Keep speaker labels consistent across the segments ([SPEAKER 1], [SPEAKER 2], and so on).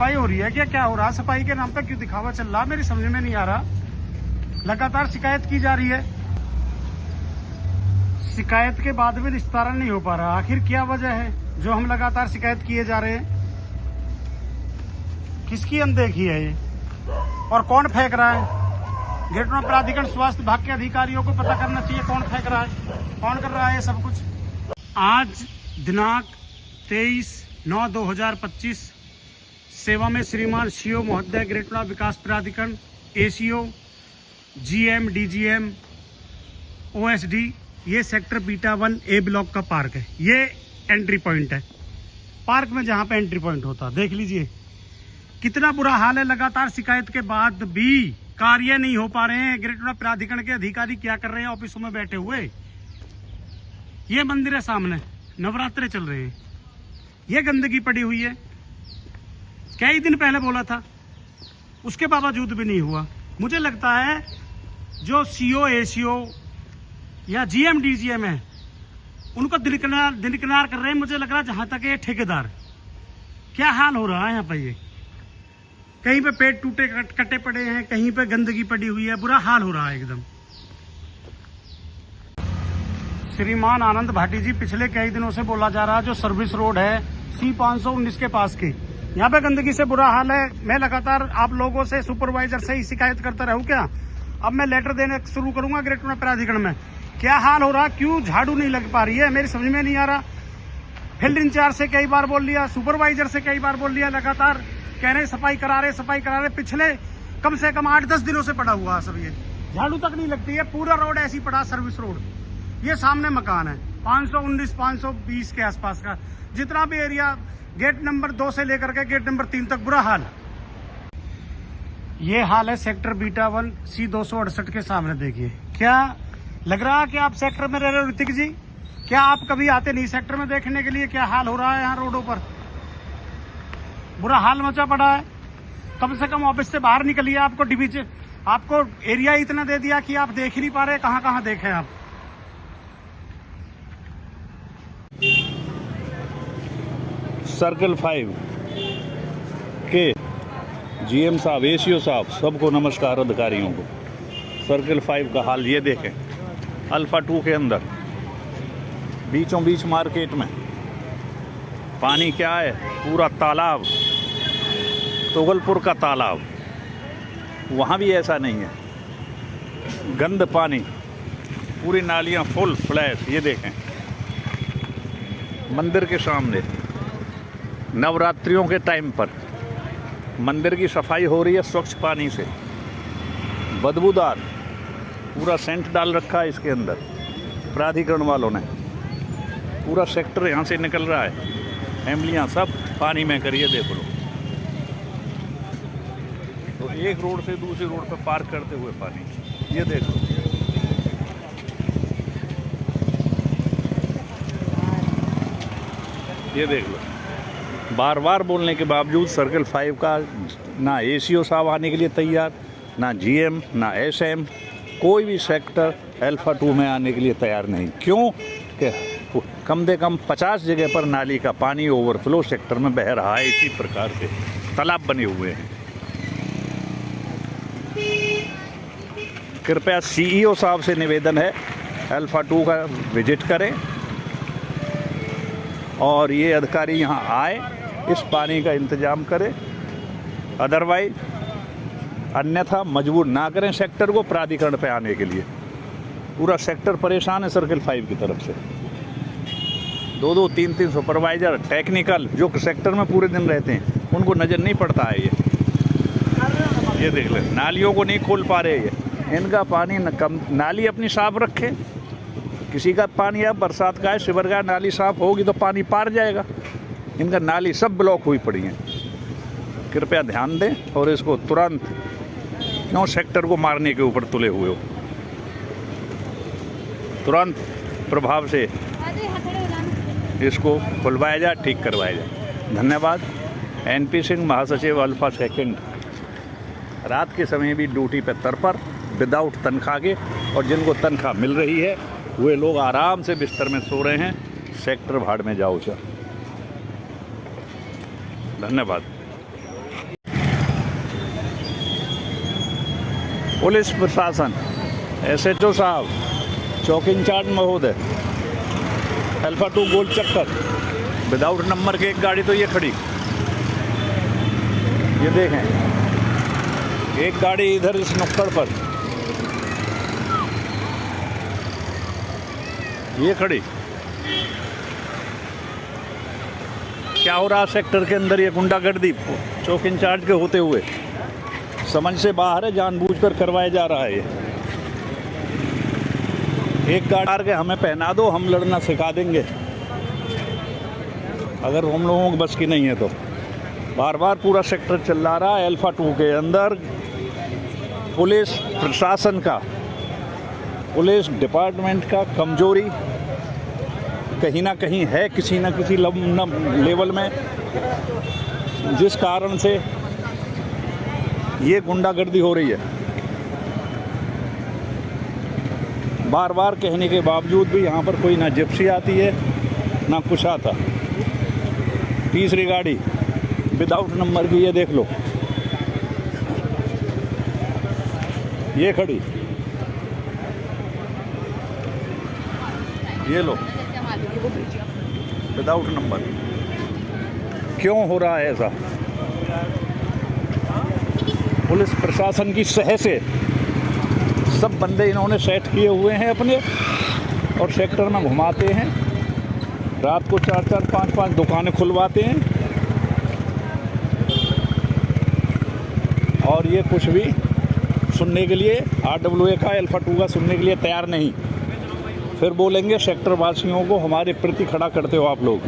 [SPEAKER 1] सफाई हो रही है क्या हो रहा है? सफाई के नाम पे क्यों दिखावा चल रहा है? मेरी समझ में नहीं आ रहा। लगातार शिकायत की जा रही है, शिकायत के बाद भी निस्तारण नहीं हो पा रहा। आखिर क्या वजह है जो हम लगातार शिकायत किए जा रहे हैं? किसकी अनदेखी है ये और कौन फेंक रहा है? ग्रेटर प्राधिकरण स्वास्थ्य विभाग के अधिकारियों को पता करना चाहिए कौन फेंक रहा है, कौन कर रहा है ये सब कुछ। आज दिनांक 23/9/2025 सेवा में श्रीमान सीओ महोदय ग्रेटर विकास प्राधिकरण, एसीओ, जीएम, डीजीएम, ओएसडी। ये सेक्टर बीटा 1 ए ब्लॉक का पार्क है। ये एंट्री पॉइंट है पार्क में, जहां पे एंट्री पॉइंट होता है। देख लीजिए कितना बुरा हाल है। लगातार शिकायत के बाद भी कार्य नहीं हो पा रहे हैं। ग्रेटर प्राधिकरण के अधिकारी क्या कर रहे हैं? ऑफिसों में बैठे हुए। ये मंदिर है सामने, नवरात्रे चल रहे हैं, ये गंदगी पड़ी हुई है। कई दिन पहले बोला था, उसके बावजूद भी नहीं हुआ। मुझे लगता है जो सीओ, एसीओ या जीएम, डीजीएम है, उनको दिनकिनार कर रहे हैं। मुझे लग रहा है जहां तक ये ठेकेदार, क्या हाल हो रहा है यहाँ पे। ये कहीं पे पेड़ टूटे कटे पड़े हैं, कहीं पे गंदगी पड़ी हुई है, बुरा हाल हो रहा है एकदम। श्रीमान आनंद भाटी जी, पिछले कई दिनों से बोला जा रहा है जो सर्विस रोड है C519 के पास की, यहाँ पे गंदगी से बुरा हाल है। मैं लगातार आप लोगों से, सुपरवाइजर से ही शिकायत करता रहूं क्या? अब मैं लेटर देने शुरू करूंगा ग्रेटर प्राधिकरण में। क्या हाल हो रहा, क्यों झाड़ू नहीं लग पा रही है? मेरी समझ में नहीं आ रहा। फील्ड इंचार्ज से कई बार बोल लिया, सुपरवाइजर से कई बार बोल लिया, लगातार कह रहे सफाई करा रहे। पिछले कम से कम 8-10 दिनों से पड़ा हुआ सब, ये झाड़ू तक नहीं लगती है। पूरा रोड ऐसी पड़ा, सर्विस रोड। ये सामने मकान है 519, 520 के आसपास का जितना भी एरिया, गेट नंबर 2 से लेकर के गेट नंबर 3 तक बुरा हाल। ये हाल है सेक्टर बीटा 1 C268 के सामने। देखिए, क्या लग रहा है कि आप सेक्टर में रह रहे हो ऋतिक जी? क्या आप कभी आते नहीं सेक्टर में देखने के लिए क्या हाल हो रहा है यहाँ रोडों पर? बुरा हाल मचा पड़ा है। कम से कम ऑफिस से बाहर निकलिए। आपको डिवीजन, आपको एरिया इतना दे दिया कि आप देख ही नहीं पा रहे। कहां कहां देखें आप?
[SPEAKER 2] सर्कल 5 के जीएम साहब, एसीओ साहब, सबको नमस्कार। अधिकारियों को सर्कल 5 का हाल ये देखें। अल्फा 2 के अंदर बीचों बीच मार्केट में पानी क्या है? पूरा तालाब, तोगलपुर का तालाब। वहाँ भी ऐसा नहीं है, गंद पानी, पूरी नालियाँ फुल फ्लैट। ये देखें मंदिर के सामने नवरात्रियों के टाइम पर मंदिर की सफाई हो रही है स्वच्छ पानी से, बदबूदार, पूरा सेंट डाल रखा है इसके अंदर प्राधिकरण वालों ने। पूरा सेक्टर यहाँ से निकल रहा है, फैमिलियाँ सब पानी में करिए। देख लो तो एक रोड से दूसरी रोड पर पार करते हुए पानी। ये देख लो, ये देख लो। बार बार बोलने के बावजूद सर्कल 5 का ना एसीओ साहब आने के लिए तैयार, ना जीएम, ना एसएम, कोई भी सेक्टर अल्फा 2 में आने के लिए तैयार नहीं। क्यों? कि कम से कम 50 जगह पर नाली का पानी ओवरफ्लो सेक्टर में बह रहा है। इसी प्रकार से तालाब बने हुए हैं। कृपया सीईओ साहब से निवेदन है, अल्फा 2 का विजिट करें और ये अधिकारी यहाँ आए, इस पानी का इंतजाम करें। अदरवाइज अन्यथा मजबूर ना करें सेक्टर को प्राधिकरण पे आने के लिए। पूरा सेक्टर परेशान है सर्कल 5 की तरफ से। 2-2, 3-3 सुपरवाइजर, टेक्निकल जो सेक्टर में पूरे दिन रहते हैं, उनको नज़र नहीं पड़ता है। ये देख लें, नालियों को नहीं खोल पा रहे ये। इनका पानी नाली अपनी साफ रखें। किसी का पानी अब बरसात का है, शिवर का नाली साफ होगी तो पानी पार जाएगा। इनका नाली सब ब्लॉक हुई पड़ी हैं। कृपया ध्यान दें और इसको तुरंत, क्यों सेक्टर को मारने के ऊपर तुले हुए हो, तुरंत प्रभाव से इसको खुलवाया जाए, ठीक करवाया जाए। धन्यवाद। NP सिंह, महासचिव अल्फा 2। रात के समय भी ड्यूटी पे तत्पर, विदाउट तनख्वाह के, और जिनको तनख्वाह मिल रही है वे लोग आराम से बिस्तर में सो रहे हैं। सेक्टर भाड़ में जाओ। धन्यवाद। पुलिस प्रशासन, SHO साहब, चौकी इंचार्ज महोदय, अल्फा 2 गोल चक्कर, विदाउट नंबर की एक गाड़ी तो ये खड़ी, ये देखें, एक गाड़ी इधर इस नुक्कड़ पर ये खड़ी। क्या हो रहा सेक्टर के अंदर? ये गुंडागर्दी चौक इंचार्ज के होते हुए समझ से बाहर है, जानबूझकर करवाया जा रहा है। ये एक गाड़ी के हमें पहना दो, हम लड़ना सिखा देंगे, अगर हम लोगों को बस की नहीं है तो। बार बार पूरा सेक्टर चिल्ला रहा है अल्फा 2 के अंदर पुलिस प्रशासन का, पुलिस डिपार्टमेंट का कमजोरी कहीं ना कहीं है, किसी ना किसी लेवल में, जिस कारण से ये गुंडागर्दी हो रही है। बार बार कहने के बावजूद भी यहाँ पर कोई ना जिप्सी आती है ना कुछ आता। तीसरी गाड़ी विदाउट नंबर की, ये देख लो, ये खड़ी, ये लो, विदाउट नंबर। क्यों हो रहा है ऐसा? पुलिस प्रशासन की सह से सब बंदे इन्होंने सेट किए हुए हैं अपने, और सेक्टर में घुमाते हैं, रात को 4-4, 5-5 दुकानें खुलवाते हैं, और ये कुछ भी सुनने के लिए, RWA का, अल्फा 2 का सुनने के लिए तैयार नहीं। फिर बोलेंगे सेक्टर वासियों को हमारे प्रति खड़ा करते हो आप लोग।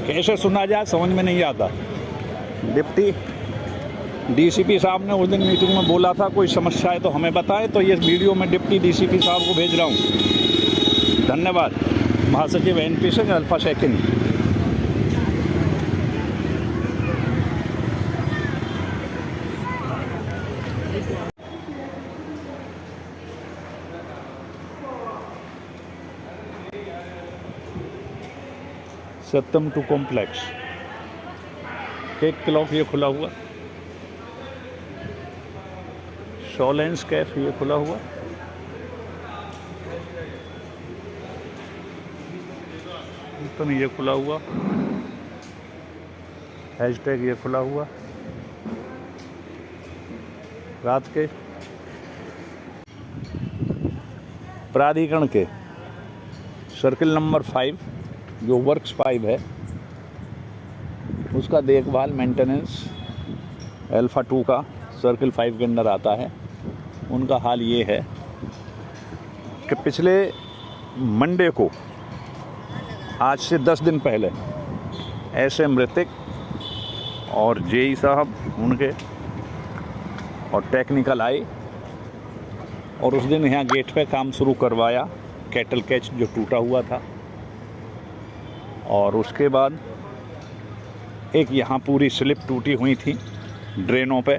[SPEAKER 2] कैसे सुना जाए समझ में नहीं आता। डिप्टी DCP साहब ने उस दिन मीटिंग में बोला था कोई समस्या है तो हमें बताएं, तो ये वीडियो मैं डिप्टी DCP साहब को भेज रहा हूँ। धन्यवाद। महासचिव NP सिंह, अल्फा 2। सत्यम 2 कॉम्प्लेक्स, केक क्लॉक ये खुला हुआ, शॉलेंस कैफ ये खुला हुआ, तो ये खुला हुआ, हैशटैग ये खुला हुआ। रात के प्राधिकरण के सर्किल नंबर 5 जो वर्क्स 5 है, उसका देखभाल मेंटेनेंस अल्फा 2 का सर्किल 5 के अंदर आता है। उनका हाल ये है कि पिछले मंडे को, आज से 10 दिन पहले, SM ऋतिक और JE साहब उनके और टेक्निकल आए, और उस दिन यहाँ गेट पे काम शुरू करवाया, कैटल कैच जो टूटा हुआ था, और उसके बाद एक यहाँ पूरी स्लिप टूटी हुई थी ड्रेनों पे,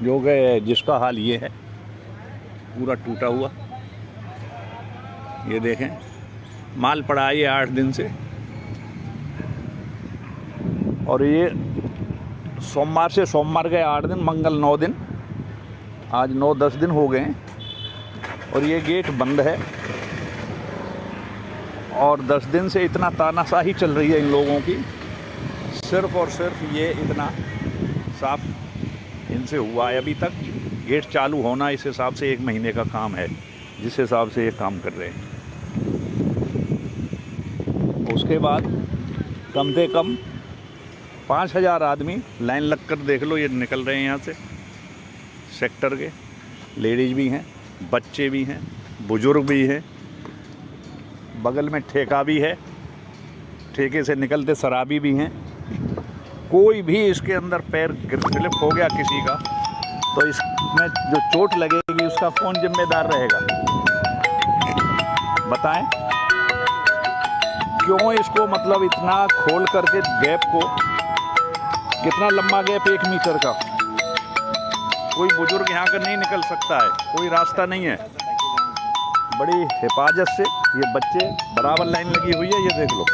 [SPEAKER 2] जो कि जिसका हाल ये है, पूरा टूटा हुआ। ये देखें, माल पड़ा है ये 8 दिन से, और ये सोमवार से सोमवार गए 8 दिन, मंगल 9 दिन, आज 9-10 दिन हो गए, और ये गेट बंद है। और 10 दिन से इतना तानाशाही चल रही है इन लोगों की, सिर्फ और सिर्फ ये इतना साफ इनसे हुआ है अभी तक। गेट चालू होना इस हिसाब से 1 महीने का काम है, जिस हिसाब से ये काम कर रहे हैं। उसके बाद कम से कम 5000 आदमी लाइन लगकर, देख लो, ये निकल रहे हैं यहाँ से सेक्टर के। लेडीज़ भी हैं, बच्चे भी हैं, बुजुर्ग भी हैं, बगल में ठेका भी है, ठेके से निकलते शराबी भी हैं। कोई भी इसके अंदर पैर स्लिप हो गया किसी का, तो इसमें जो चोट लगेगी उसका कौन जिम्मेदार रहेगा? बताएं, क्यों इसको मतलब इतना खोल करके गैप को, कितना लंबा गैप 1 मीटर का, कोई बुजुर्ग यहाँ का नहीं निकल सकता है, कोई रास्ता नहीं है। बड़ी हिफाजत से ये बच्चे, बराबर लाइन लगी हुई है, ये देख लो।